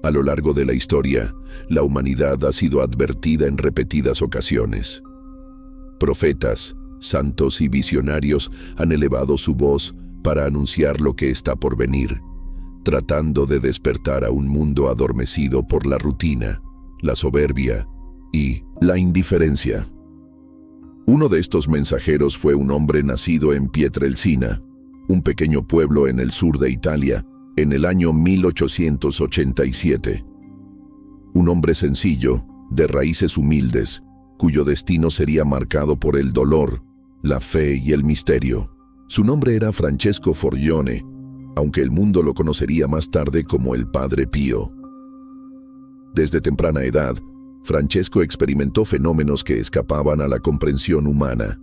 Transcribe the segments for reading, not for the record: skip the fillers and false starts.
A lo largo de la historia, la humanidad ha sido advertida en repetidas ocasiones. Profetas, santos y visionarios han elevado su voz para anunciar lo que está por venir, tratando de despertar a un mundo adormecido por la rutina, la soberbia y la indiferencia. Uno de estos mensajeros fue un hombre nacido en Pietrelcina, un pequeño pueblo en el sur de Italia, en el año 1887. Un hombre sencillo, de raíces humildes, cuyo destino sería marcado por el dolor, la fe y el misterio. Su nombre era Francesco Forgione, aunque el mundo lo conocería más tarde como el Padre Pío. Desde temprana edad, Francesco experimentó fenómenos que escapaban a la comprensión humana.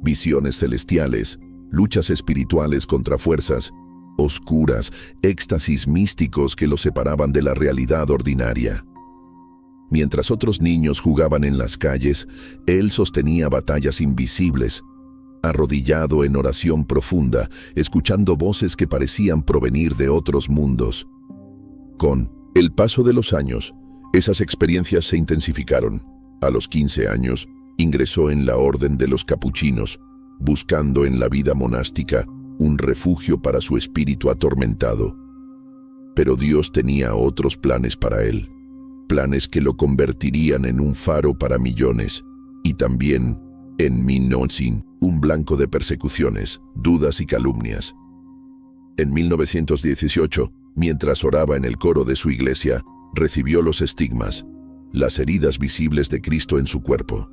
Visiones celestiales, luchas espirituales contra fuerzas oscuras, éxtasis místicos que lo separaban de la realidad ordinaria. Mientras otros niños jugaban en las calles, él sostenía batallas invisibles, arrodillado en oración profunda, escuchando voces que parecían provenir de otros mundos. Con el paso de los años, esas experiencias se intensificaron. A los 15 años, ingresó en la Orden de los Capuchinos, buscando en la vida monástica un refugio para su espíritu atormentado. Pero Dios tenía otros planes para él, planes que lo convertirían en un faro para millones, y también en Minocin, un blanco de persecuciones, dudas y calumnias. En 1918, mientras oraba en el coro de su iglesia, recibió los estigmas, las heridas visibles de Cristo en su cuerpo.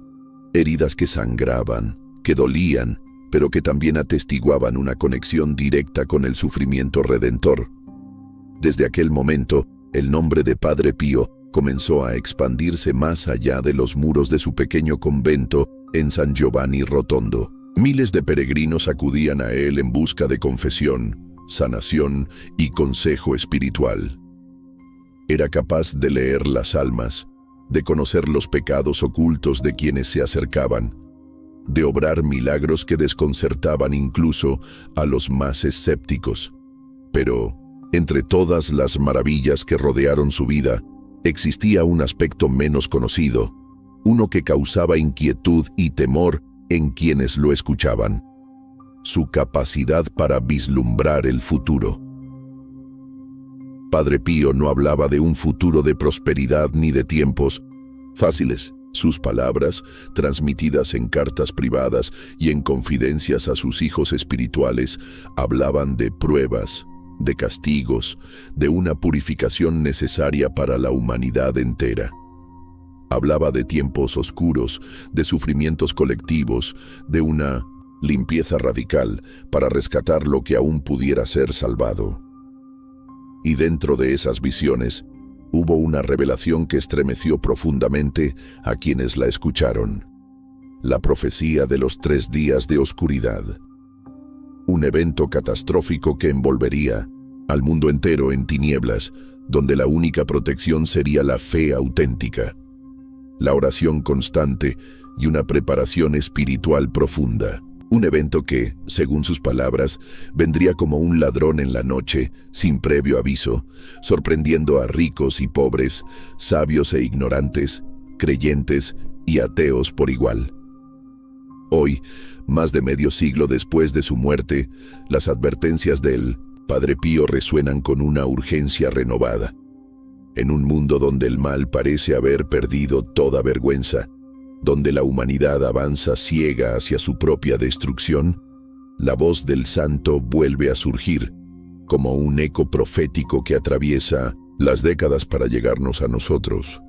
Heridas que sangraban, que dolían, pero que también atestiguaban una conexión directa con el sufrimiento redentor. Desde aquel momento, el nombre de Padre Pío comenzó a expandirse más allá de los muros de su pequeño convento en San Giovanni Rotondo. Miles de peregrinos acudían a él en busca de confesión, sanación y consejo espiritual. Era capaz de leer las almas, de conocer los pecados ocultos de quienes se acercaban, de obrar milagros que desconcertaban incluso a los más escépticos. Pero, entre todas las maravillas que rodearon su vida, existía un aspecto menos conocido, uno que causaba inquietud y temor en quienes lo escuchaban: su capacidad para vislumbrar el futuro. Padre Pío no hablaba de un futuro de prosperidad ni de tiempos fáciles. Sus palabras, transmitidas en cartas privadas y en confidencias a sus hijos espirituales, hablaban de pruebas, de castigos, de una purificación necesaria para la humanidad entera. Hablaba de tiempos oscuros, de sufrimientos colectivos, de una limpieza radical para rescatar lo que aún pudiera ser salvado. Y dentro de esas visiones, hubo una revelación que estremeció profundamente a quienes la escucharon: la profecía de los 3 días de oscuridad. Un evento catastrófico que envolvería al mundo entero en tinieblas, donde la única protección sería la fe auténtica, la oración constante y una preparación espiritual profunda. Un evento que, según sus palabras, vendría como un ladrón en la noche, sin previo aviso, sorprendiendo a ricos y pobres, sabios e ignorantes, creyentes y ateos por igual. Hoy, más de medio siglo después de su muerte, las advertencias del Padre Pío resuenan con una urgencia renovada. En un mundo donde el mal parece haber perdido toda vergüenza, donde la humanidad avanza ciega hacia su propia destrucción, la voz del santo vuelve a surgir, como un eco profético que atraviesa las décadas para llegarnos a nosotros.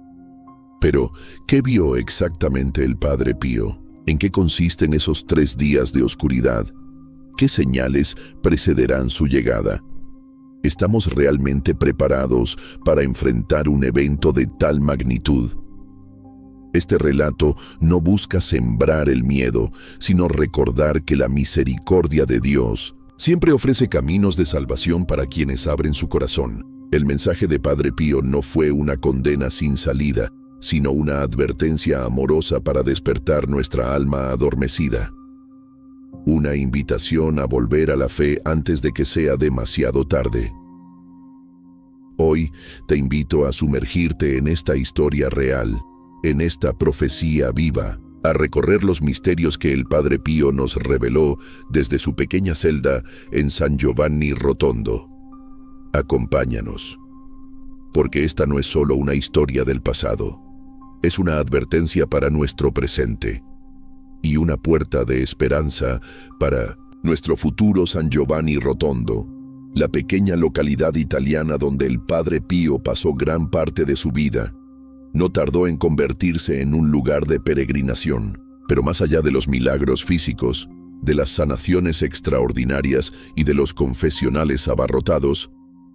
Pero, ¿qué vio exactamente el Padre Pío? ¿En qué consisten esos 3 días de oscuridad? ¿Qué señales precederán su llegada? ¿Estamos realmente preparados para enfrentar un evento de tal magnitud? Este relato no busca sembrar el miedo, sino recordar que la misericordia de Dios siempre ofrece caminos de salvación para quienes abren su corazón. El mensaje de Padre Pío no fue una condena sin salida, sino una advertencia amorosa para despertar nuestra alma adormecida. Una invitación a volver a la fe antes de que sea demasiado tarde. Hoy te invito a sumergirte en esta historia real, en esta profecía viva, a recorrer los misterios que el Padre Pío nos reveló desde su pequeña celda en San Giovanni Rotondo. Acompáñanos, porque esta no es solo una historia del pasado, es una advertencia para nuestro presente y una puerta de esperanza para nuestro futuro. San Giovanni Rotondo, la pequeña localidad italiana donde el Padre Pío pasó gran parte de su vida, no tardó en convertirse en un lugar de peregrinación, pero más allá de los milagros físicos, de las sanaciones extraordinarias y de los confesionales abarrotados,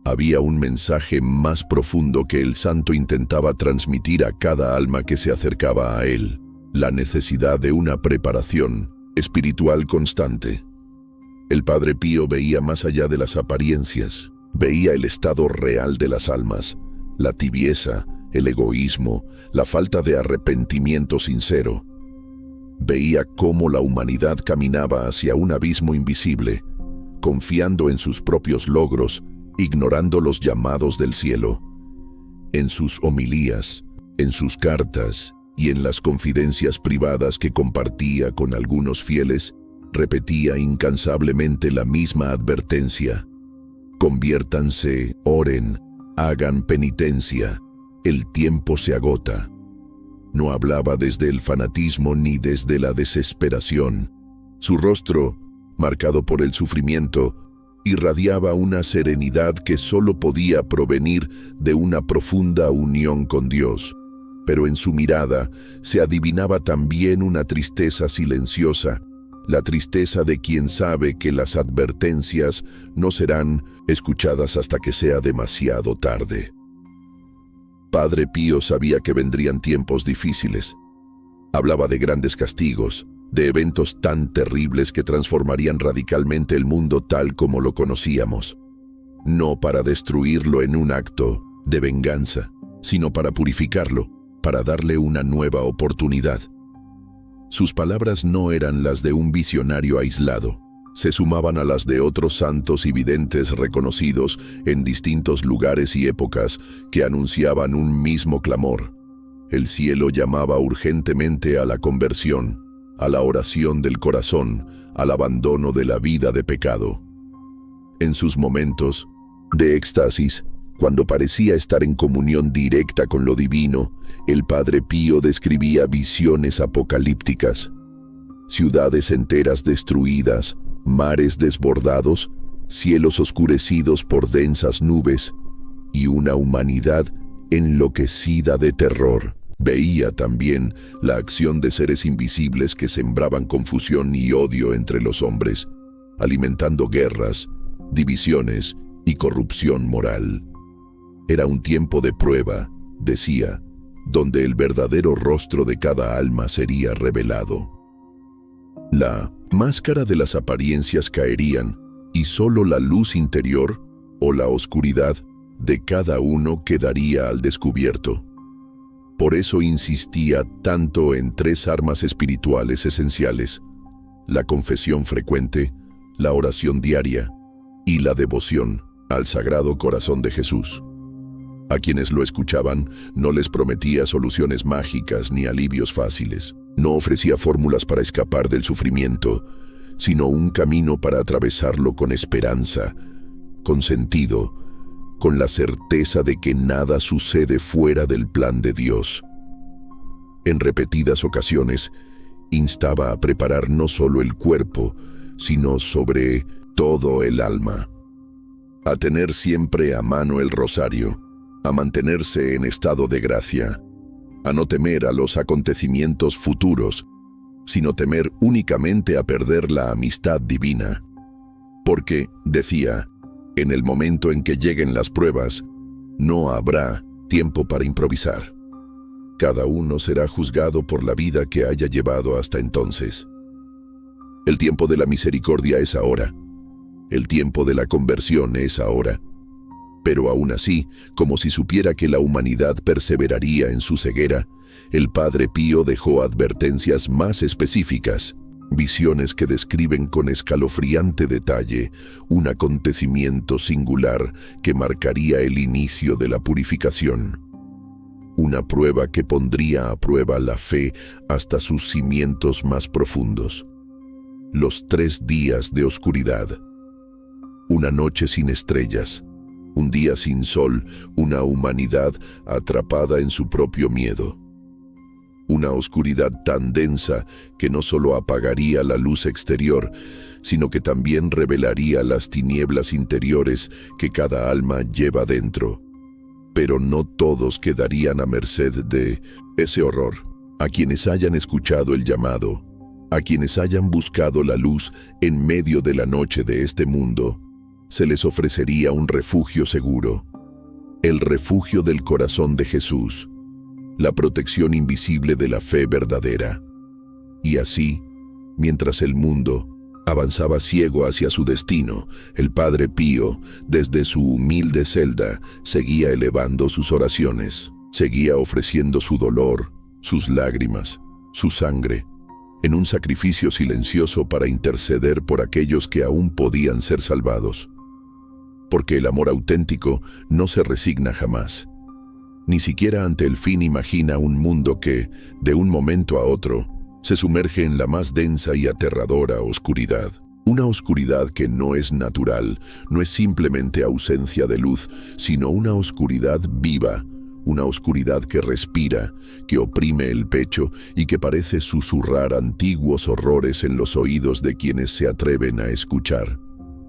había un mensaje más profundo que el santo intentaba transmitir a cada alma que se acercaba a él: la necesidad de una preparación espiritual constante. El Padre Pío veía más allá de las apariencias, veía el estado real de las almas, la tibieza, el egoísmo, la falta de arrepentimiento sincero. Veía cómo la humanidad caminaba hacia un abismo invisible, confiando en sus propios logros, ignorando los llamados del cielo. En sus homilías, en sus cartas y en las confidencias privadas que compartía con algunos fieles, repetía incansablemente la misma advertencia: conviértanse, oren, hagan penitencia, el tiempo se agota. No hablaba desde el fanatismo ni desde la desesperación. Su rostro, marcado por el sufrimiento, irradiaba una serenidad que solo podía provenir de una profunda unión con Dios. Pero en su mirada se adivinaba también una tristeza silenciosa, la tristeza de quien sabe que las advertencias no serán escuchadas hasta que sea demasiado tarde. Padre Pío sabía que vendrían tiempos difíciles. Hablaba de grandes castigos, de eventos tan terribles que transformarían radicalmente el mundo tal como lo conocíamos. No para destruirlo en un acto de venganza, sino para purificarlo, para darle una nueva oportunidad. Sus palabras no eran las de un visionario aislado, se sumaban a las de otros santos y videntes reconocidos en distintos lugares y épocas que anunciaban un mismo clamor. El cielo llamaba urgentemente a la conversión, a la oración del corazón, al abandono de la vida de pecado. En sus momentos de éxtasis, cuando parecía estar en comunión directa con lo divino, el Padre Pío describía visiones apocalípticas: ciudades enteras destruidas, mares desbordados, cielos oscurecidos por densas nubes y una humanidad enloquecida de terror. Veía también la acción de seres invisibles que sembraban confusión y odio entre los hombres, alimentando guerras, divisiones y corrupción moral. Era un tiempo de prueba, decía, donde el verdadero rostro de cada alma sería revelado. La máscara de las apariencias caerían y solo la luz interior o la oscuridad de cada uno quedaría al descubierto. Por eso insistía tanto en 3 armas espirituales esenciales: la confesión frecuente, la oración diaria y la devoción al Sagrado Corazón de Jesús. A quienes lo escuchaban no les prometía soluciones mágicas ni alivios fáciles. No ofrecía fórmulas para escapar del sufrimiento, sino un camino para atravesarlo con esperanza, con sentido, con la certeza de que nada sucede fuera del plan de Dios. En repetidas ocasiones, instaba a preparar no solo el cuerpo, sino sobre todo el alma. A tener siempre a mano el rosario, a mantenerse en estado de gracia, a no temer a los acontecimientos futuros, sino temer únicamente a perder la amistad divina. Porque, decía, en el momento en que lleguen las pruebas, no habrá tiempo para improvisar. Cada uno será juzgado por la vida que haya llevado hasta entonces. El tiempo de la misericordia es ahora. El tiempo de la conversión es ahora. Pero aún así, como si supiera que la humanidad perseveraría en su ceguera, el Padre Pío dejó advertencias más específicas. Visiones que describen con escalofriante detalle un acontecimiento singular que marcaría el inicio de la purificación. Una prueba que pondría a prueba la fe hasta sus cimientos más profundos. Los 3 días de oscuridad. Una noche sin estrellas, un día sin sol, una humanidad atrapada en su propio miedo. Una oscuridad tan densa que no solo apagaría la luz exterior, sino que también revelaría las tinieblas interiores que cada alma lleva dentro. Pero no todos quedarían a merced de ese horror. A quienes hayan escuchado el llamado, a quienes hayan buscado la luz en medio de la noche de este mundo, se les ofrecería un refugio seguro, el refugio del corazón de Jesús, la protección invisible de la fe verdadera. Y así, mientras el mundo avanzaba ciego hacia su destino, el Padre Pío, desde su humilde celda, seguía elevando sus oraciones, seguía ofreciendo su dolor, sus lágrimas, su sangre, en un sacrificio silencioso para interceder por aquellos que aún podían ser salvados. Porque el amor auténtico no se resigna jamás. Ni siquiera ante el fin imagina un mundo que, de un momento a otro, se sumerge en la más densa y aterradora oscuridad. Una oscuridad que no es natural, no es simplemente ausencia de luz, sino una oscuridad viva, una oscuridad que respira, que oprime el pecho y que parece susurrar antiguos horrores en los oídos de quienes se atreven a escuchar.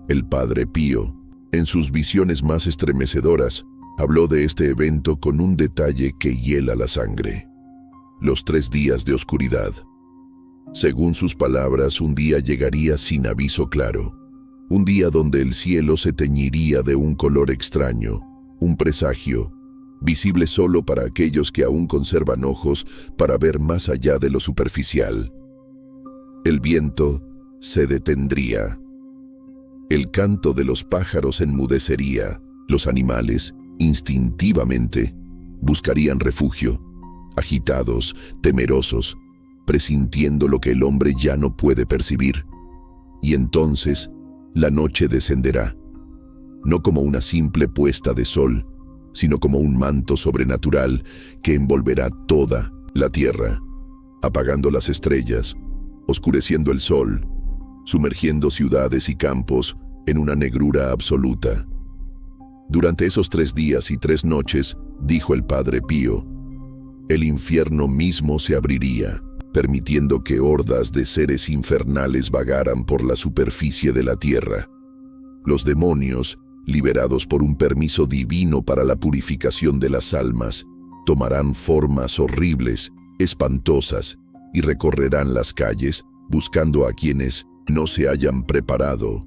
El Padre Pío, en sus visiones más estremecedoras, habló de este evento con un detalle que hiela la sangre. Los 3 días de oscuridad. Según sus palabras, un día llegaría sin aviso claro. Un día donde el cielo se teñiría de un color extraño, un presagio, visible solo para aquellos que aún conservan ojos para ver más allá de lo superficial. El viento se detendría. El canto de los pájaros enmudecería. Los animales, instintivamente, buscarían refugio, agitados, temerosos, presintiendo lo que el hombre ya no puede percibir. Y entonces, la noche descenderá, no como una simple puesta de sol, sino como un manto sobrenatural que envolverá toda la tierra, apagando las estrellas, oscureciendo el sol, sumergiendo ciudades y campos en una negrura absoluta. Durante esos 3 días y 3 noches, dijo el Padre Pío, el infierno mismo se abriría, permitiendo que hordas de seres infernales vagaran por la superficie de la tierra. Los demonios, liberados por un permiso divino para la purificación de las almas, tomarán formas horribles, espantosas, y recorrerán las calles buscando a quienes no se hayan preparado,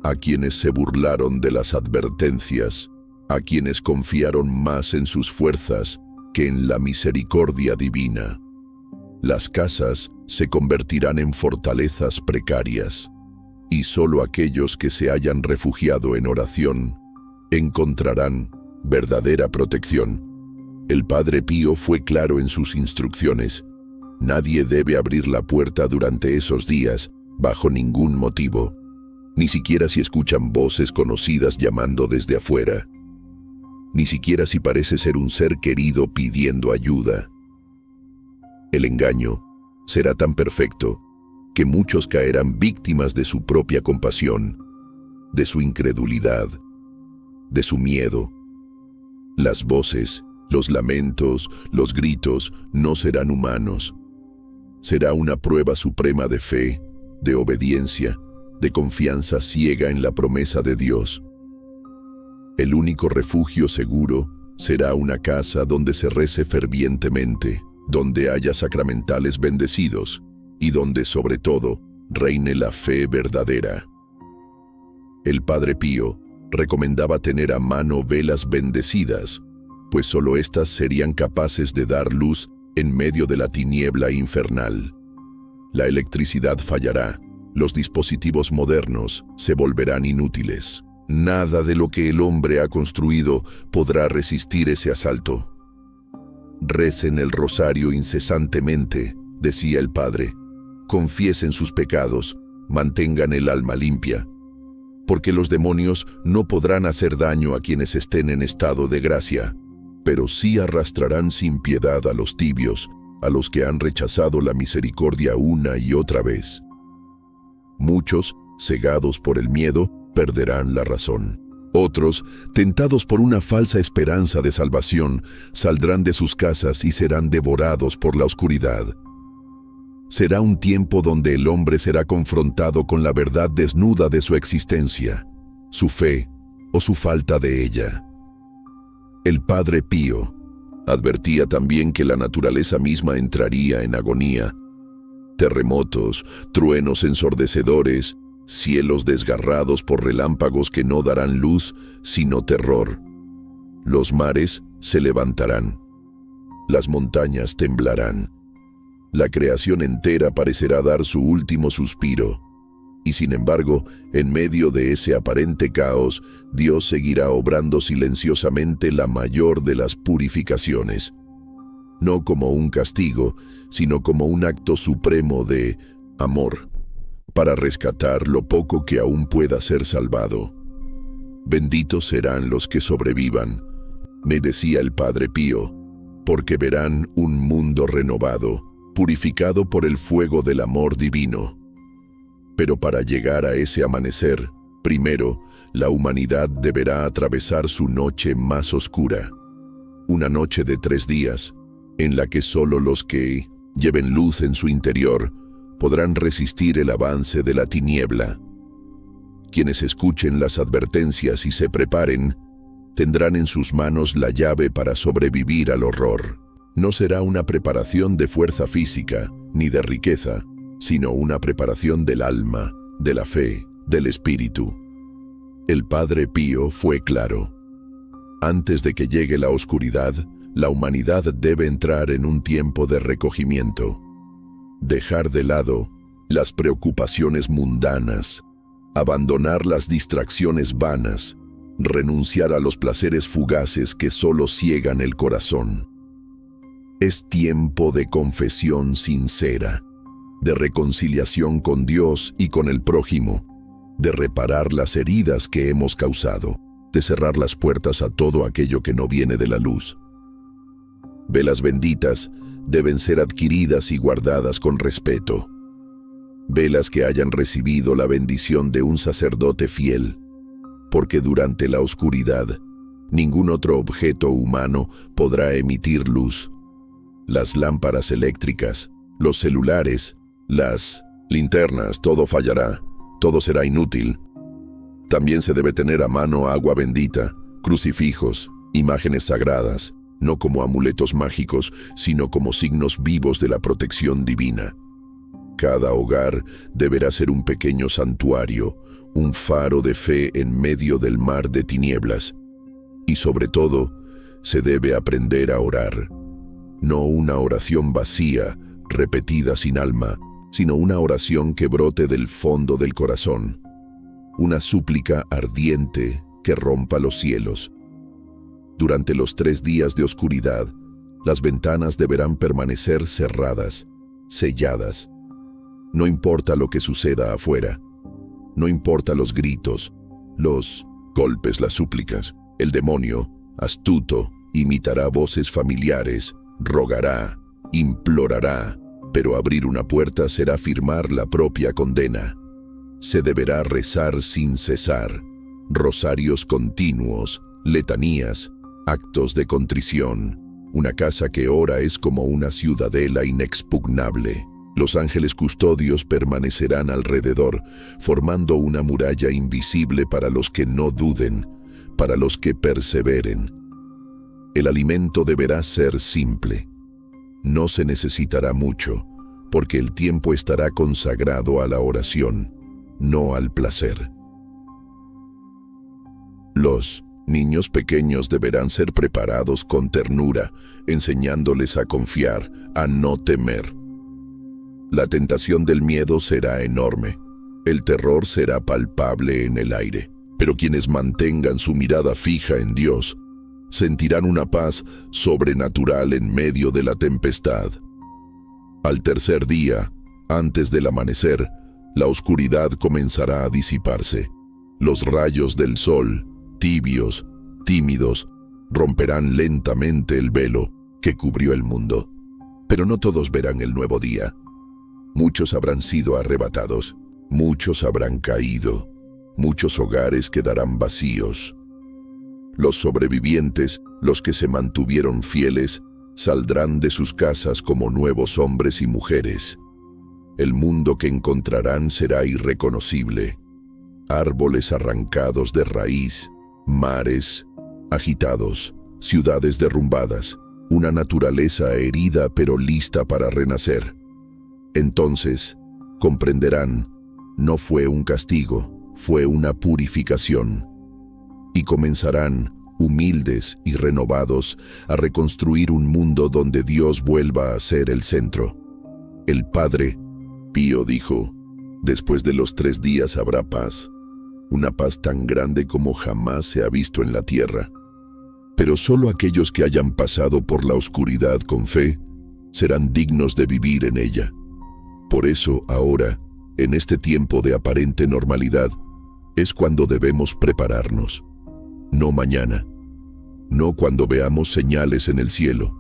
a quienes se burlaron de las advertencias, a quienes confiaron más en sus fuerzas que en la misericordia divina. Las casas se convertirán en fortalezas precarias, y solo aquellos que se hayan refugiado en oración encontrarán verdadera protección. El Padre Pío fue claro en sus instrucciones. Nadie debe abrir la puerta durante esos días, bajo ningún motivo, ni siquiera si escuchan voces conocidas llamando desde afuera, ni siquiera si parece ser un ser querido pidiendo ayuda. El engaño será tan perfecto que muchos caerán víctimas de su propia compasión, de su incredulidad, de su miedo. Las voces, los lamentos, los gritos no serán humanos. Será una prueba suprema de fe, de obediencia, de confianza ciega en la promesa de Dios. El único refugio seguro será una casa donde se rece fervientemente, donde haya sacramentales bendecidos y donde, sobre todo, reine la fe verdadera. El Padre Pío recomendaba tener a mano velas bendecidas, pues solo éstas serían capaces de dar luz en medio de la tiniebla infernal. La electricidad fallará, los dispositivos modernos se volverán inútiles. Nada de lo que el hombre ha construido podrá resistir ese asalto. Recen el rosario incesantemente, decía el Padre. confiesen sus pecados, mantengan el alma limpia, porque los demonios no podrán hacer daño a quienes estén en estado de gracia, pero sí arrastrarán sin piedad a los tibios, a los que han rechazado la misericordia una y otra vez. Muchos, cegados por el miedo, perderán la razón. Otros, tentados por una falsa esperanza de salvación, saldrán de sus casas y serán devorados por la oscuridad. Será un tiempo donde el hombre será confrontado con la verdad desnuda de su existencia, su fe o su falta de ella. El Padre Pío advertía también que la naturaleza misma entraría en agonía. Terremotos, truenos ensordecedores, cielos desgarrados por relámpagos que no darán luz, sino terror. Los mares se levantarán. Las montañas temblarán. La creación entera parecerá dar su último suspiro. Y sin embargo, en medio de ese aparente caos, Dios seguirá obrando silenciosamente la mayor de las purificaciones. No como un castigo, sino como un acto supremo de amor, para rescatar lo poco que aún pueda ser salvado. Benditos serán los que sobrevivan, me decía el Padre Pío, porque verán un mundo renovado, purificado por el fuego del amor divino. Pero para llegar a ese amanecer, primero, la humanidad deberá atravesar su noche más oscura. Una noche de 3 días, en la que solo los que lleven luz en su interior podrán resistir el avance de la tiniebla. Quienes escuchen las advertencias y se preparen, tendrán en sus manos la llave para sobrevivir al horror. No será una preparación de fuerza física ni de riqueza, sino una preparación del alma, de la fe, del espíritu. El Padre Pío fue claro. Antes de que llegue la oscuridad, la humanidad debe entrar en un tiempo de recogimiento. Dejar de lado las preocupaciones mundanas, abandonar las distracciones vanas, renunciar a los placeres fugaces que solo ciegan el corazón. Es tiempo de confesión sincera, de reconciliación con Dios y con el prójimo, de reparar las heridas que hemos causado, de cerrar las puertas a todo aquello que no viene de la luz. Velas benditas deben ser adquiridas y guardadas con respeto. Velas que hayan recibido la bendición de un sacerdote fiel, porque durante la oscuridad, ningún otro objeto humano podrá emitir luz. Las lámparas eléctricas, los celulares, las linternas, todo fallará, todo será inútil. También se debe tener a mano agua bendita, crucifijos, imágenes sagradas, no como amuletos mágicos, sino como signos vivos de la protección divina. Cada hogar deberá ser un pequeño santuario, un faro de fe en medio del mar de tinieblas. Y sobre todo, se debe aprender a orar. No una oración vacía, repetida sin alma, sino una oración que brote del fondo del corazón. Una súplica ardiente que rompa los cielos. Durante los 3 días de oscuridad, las ventanas deberán permanecer cerradas, selladas. No importa lo que suceda afuera. No importa los gritos, los golpes, las súplicas. El demonio, astuto, imitará voces familiares, rogará, implorará, pero abrir una puerta será firmar la propia condena. Se deberá rezar sin cesar, rosarios continuos, letanías, actos de contrición. Una casa que ora es como una ciudadela inexpugnable. Los ángeles custodios permanecerán alrededor, formando una muralla invisible para los que no duden, para los que perseveren. El alimento deberá ser simple. No se necesitará mucho, porque el tiempo estará consagrado a la oración, no al placer. Los niños pequeños deberán ser preparados con ternura, enseñándoles a confiar, a no temer. La tentación del miedo será enorme. El terror será palpable en el aire. Pero quienes mantengan su mirada fija en Dios, sentirán una paz sobrenatural en medio de la tempestad. Al tercer día, Antes del amanecer, la oscuridad comenzará a disiparse. Los rayos del sol, tibios, tímidos, romperán lentamente el velo que cubrió el mundo. Pero no todos verán el nuevo día. Muchos habrán sido arrebatados, muchos habrán caído, muchos hogares quedarán vacíos. Los sobrevivientes, los que se mantuvieron fieles, saldrán de sus casas como nuevos hombres y mujeres. El mundo que encontrarán será irreconocible. Árboles arrancados de raíz, mares agitados, ciudades derrumbadas, una naturaleza herida pero lista para renacer. Entonces, comprenderán, no fue un castigo, fue una purificación. Y comenzarán, humildes y renovados, a reconstruir un mundo donde Dios vuelva a ser el centro. El Padre Pío dijo, después de los 3 días habrá paz, una paz tan grande como jamás se ha visto en la tierra. Pero solo aquellos que hayan pasado por la oscuridad con fe serán dignos de vivir en ella. Por eso, ahora, en este tiempo de aparente normalidad, es cuando debemos prepararnos. No mañana, no cuando veamos señales en el cielo,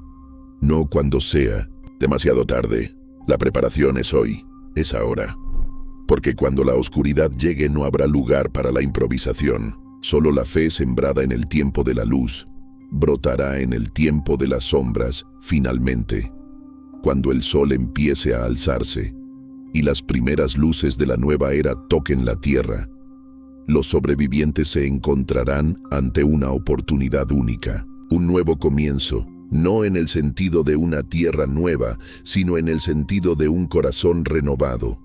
no cuando sea demasiado tarde. La preparación es hoy, es ahora. Porque cuando la oscuridad llegue no habrá lugar para la improvisación. Solo la fe sembrada en el tiempo de la luz brotará en el tiempo de las sombras, finalmente, cuando el sol empiece a alzarse y las primeras luces de la nueva era toquen la tierra. Los sobrevivientes se encontrarán ante una oportunidad única, un nuevo comienzo, no en el sentido de una tierra nueva, sino en el sentido de un corazón renovado.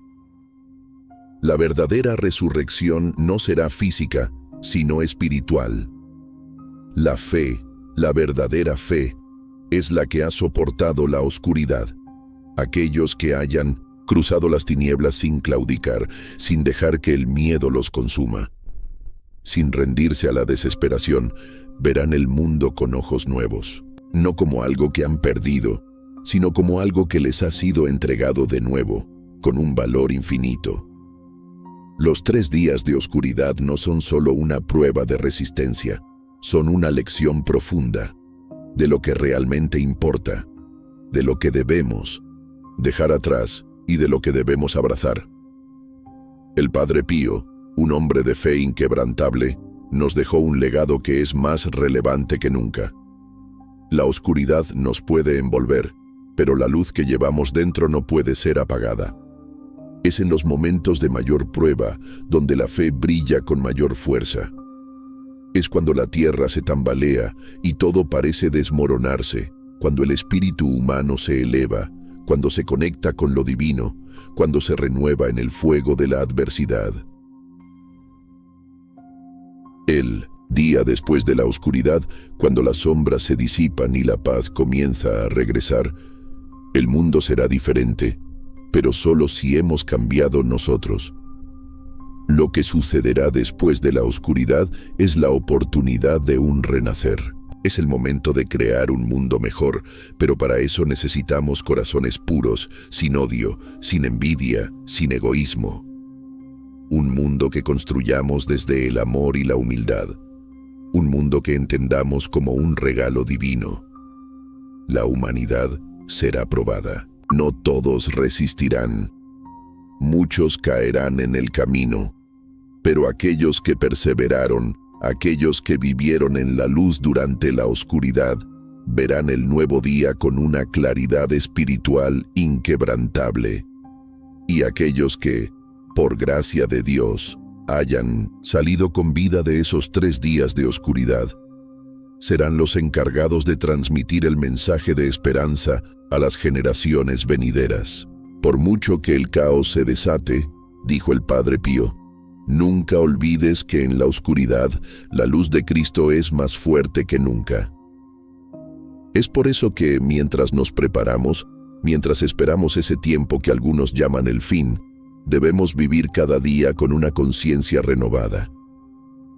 La verdadera resurrección no será física, sino espiritual. La fe, la verdadera fe, es la que ha soportado la oscuridad. Aquellos que hayan cruzado las tinieblas sin claudicar, sin dejar que el miedo los consuma, sin rendirse a la desesperación, verán el mundo con ojos nuevos, no como algo que han perdido, sino como algo que les ha sido entregado de nuevo, con un valor infinito. Los 3 días de oscuridad no son solo una prueba de resistencia, son una lección profunda de lo que realmente importa, de lo que debemos dejar atrás y de lo que debemos abrazar. El Padre Pío, un hombre de fe inquebrantable, nos dejó un legado que es más relevante que nunca. La oscuridad nos puede envolver, pero la luz que llevamos dentro no puede ser apagada. Es en los momentos de mayor prueba donde la fe brilla con mayor fuerza. Es cuando la tierra se tambalea y todo parece desmoronarse, cuando el espíritu humano se eleva, cuando se conecta con lo divino, cuando se renueva en el fuego de la adversidad. El día después de la oscuridad, cuando las sombras se disipan y la paz comienza a regresar, el mundo será diferente, pero solo si hemos cambiado nosotros. Lo que sucederá después de la oscuridad es la oportunidad de un renacer. Es el momento de crear un mundo mejor, pero para eso necesitamos corazones puros, sin odio, sin envidia, sin egoísmo. Un mundo que construyamos desde el amor y la humildad. Un mundo que entendamos como un regalo divino. La humanidad será probada. No todos resistirán. Muchos caerán en el camino, pero aquellos que perseveraron, aquellos que vivieron en la luz durante la oscuridad, verán el nuevo día con una claridad espiritual inquebrantable. Y aquellos que, por gracia de Dios, hayan salido con vida de esos 3 días de oscuridad, serán los encargados de transmitir el mensaje de esperanza a las generaciones venideras. Por mucho que el caos se desate, dijo el Padre Pío, nunca olvides que en la oscuridad la luz de Cristo es más fuerte que nunca. Es por eso que, mientras nos preparamos, mientras esperamos ese tiempo que algunos llaman el fin, debemos vivir cada día con una conciencia renovada.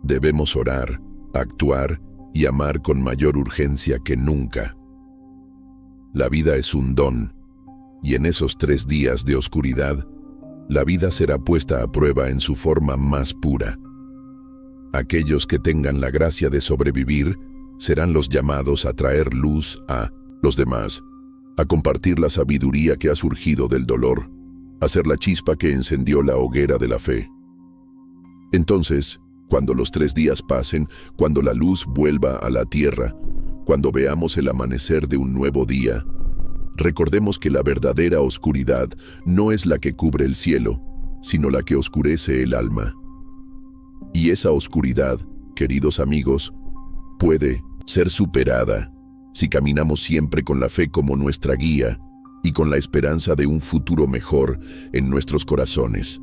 Debemos orar, actuar y amar con mayor urgencia que nunca. La vida es un don, Y en esos 3 días de oscuridad, la vida será puesta a prueba en su forma más pura. Aquellos que tengan la gracia de sobrevivir serán los llamados a traer luz a los demás, a compartir la sabiduría que ha surgido del dolor, a ser la chispa que encendió la hoguera de la fe. Entonces, cuando los 3 días pasen, cuando la luz vuelva a la tierra, cuando veamos el amanecer de un nuevo día, recordemos que la verdadera oscuridad no es la que cubre el cielo, sino la que oscurece el alma. Y esa oscuridad, queridos amigos, puede ser superada si caminamos siempre con la fe como nuestra guía y con la esperanza de un futuro mejor en nuestros corazones.